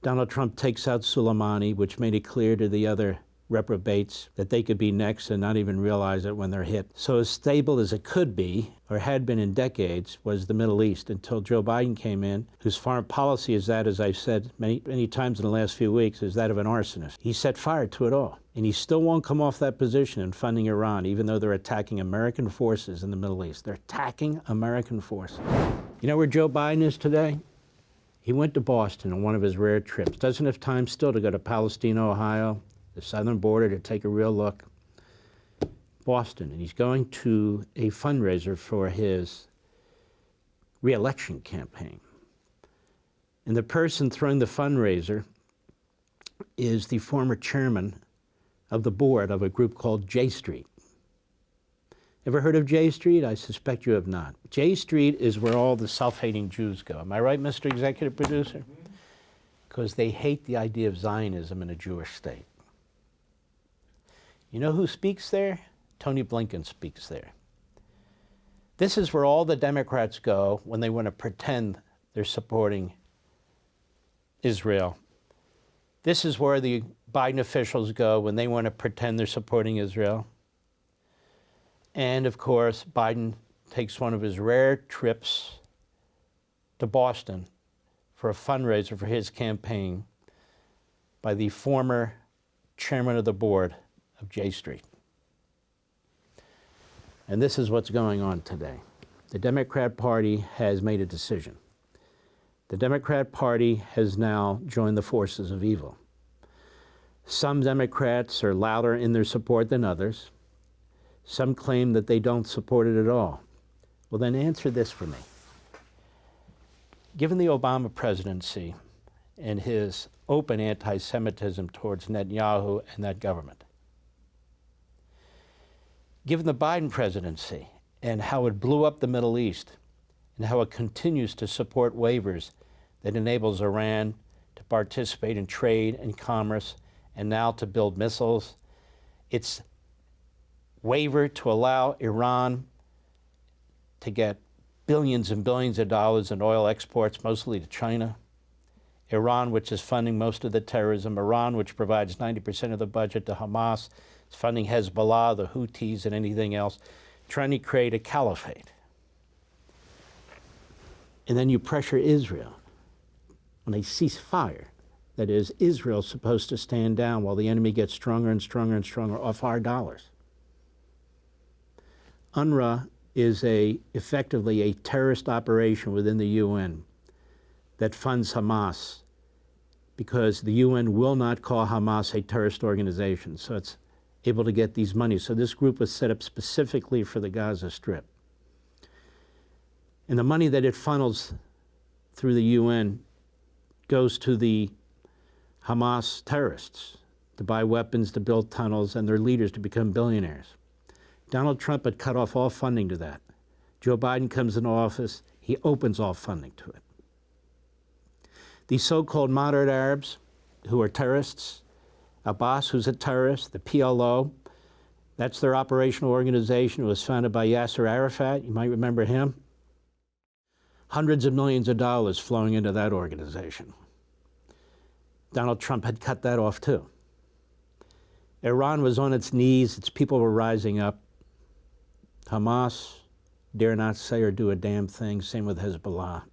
Donald Trump takes out Soleimani, which made it clear to the other reprobates that they could be next and not even realize it when they're hit. So as stable as it could be, or had been in decades, was the Middle East until Joe Biden came in, whose foreign policy is that, as I've said many times in the last few weeks, is that of an arsonist. He set fire to it all. And he still won't come off that position in funding Iran, even though they're attacking American forces in the Middle East. They're attacking American forces. You know where Joe Biden is today? He went to Boston on one of his rare trips. Doesn't have time still to go to Palestine, Ohio, the southern border, to take a real look. Boston, and he's going to a fundraiser for his re-election campaign. And the person throwing the fundraiser is the former chairman of the board of a group called J Street. Ever heard of J Street? I suspect you have not. J Street is where all the self-hating Jews go. Am I right, Mr. Executive Producer? Because they hate the idea of Zionism in a Jewish state. You know who speaks there? Tony Blinken speaks there. This is where all the Democrats go when they want to pretend they're supporting Israel. This is where the Biden officials go when they want to pretend they're supporting Israel. And of course, Biden takes one of his rare trips to Boston for a fundraiser for his campaign by the former chairman of the board of J Street. And this is what's going on today. The Democrat Party has made a decision. The Democrat Party has now joined the forces of evil. Some Democrats are louder in their support than others. Some claim that they don't support it at all. Well, then answer this for me. Given the Obama presidency and his open anti-Semitism towards Netanyahu and that government, given the Biden presidency and how it blew up the Middle East and how it continues to support waivers that enables Iran to participate in trade and commerce and now to build missiles, it's waiver to allow Iran to get billions and billions of dollars in oil exports, mostly to China. Iran, which is funding most of the terrorism. Iran, which provides 90% of the budget to Hamas, is funding Hezbollah, the Houthis, and anything else, trying to create a caliphate. And then you pressure Israel on a ceasefire. That is, Israel's supposed to stand down while the enemy gets stronger and stronger and stronger off our dollars. UNRWA is effectively a terrorist operation within the UN that funds Hamas because the UN will not call Hamas a terrorist organization. So it's able to get these monies. So this group was set up specifically for the Gaza Strip. And the money that it funnels through the UN goes to the Hamas terrorists to buy weapons, to build tunnels, and their leaders to become billionaires. Donald Trump had cut off all funding to that. Joe Biden comes into office, he opens all funding to it. These so-called moderate Arabs who are terrorists, Abbas, who's a terrorist, the PLO, that's their operational organization. It was founded by Yasser Arafat. You might remember him. Hundreds of millions of dollars flowing into that organization. Donald Trump had cut that off too. Iran was on its knees, its people were rising up. Hamas dare not say or do a damn thing, same with Hezbollah.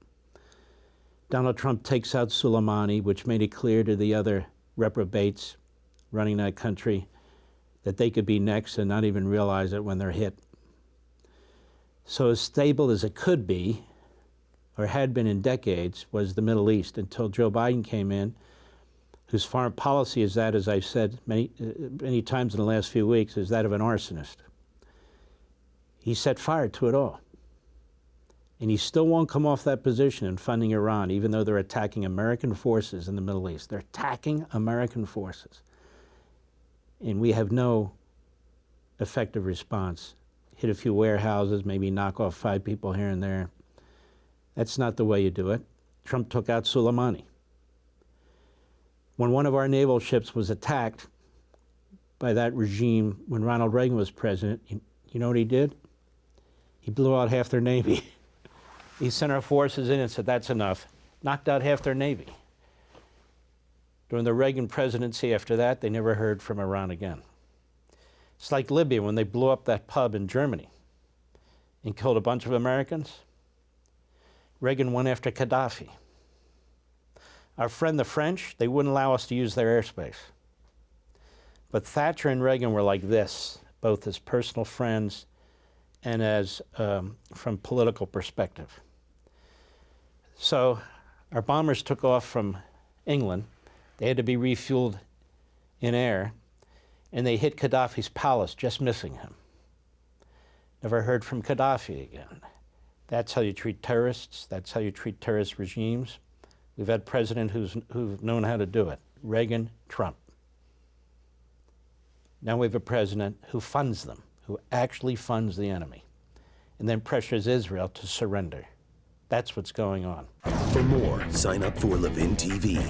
Donald Trump takes out Soleimani, which made it clear to the other reprobates running that country that they could be next and not even realize it when they're hit. So as stable as it could be, or had been in decades, was the Middle East until Joe Biden came in, whose foreign policy is that, as I've said many times in the last few weeks, is that of an arsonist. He set fire to it all. And he still won't come off that position in funding Iran, even though they're attacking American forces in the Middle East. They're attacking American forces. And we have no effective response. Hit a few warehouses, maybe knock off 5 people here and there. That's not the way you do it. Trump took out Soleimani. When one of our naval ships was attacked by that regime when Ronald Reagan was president, you know what he did? He blew out half their Navy. He sent our forces in and said, that's enough. Knocked out half their Navy. During the Reagan presidency after that, they never heard from Iran again. It's like Libya when they blew up that pub in Germany and killed a bunch of Americans. Reagan went after Gaddafi. Our friend the French, they wouldn't allow us to use their airspace. But Thatcher and Reagan were like this, both as personal friends and as from political perspective. So our bombers took off from England. They had to be refueled in air, and they hit Gaddafi's palace, just missing him. Never heard from Gaddafi again. That's how you treat terrorists. That's how you treat terrorist regimes. We've had presidents who've known how to do it. Reagan, Trump. Now we have a president who funds them, who actually funds the enemy, and then pressures Israel to surrender. That's what's going on. For more, sign up for Levin TV.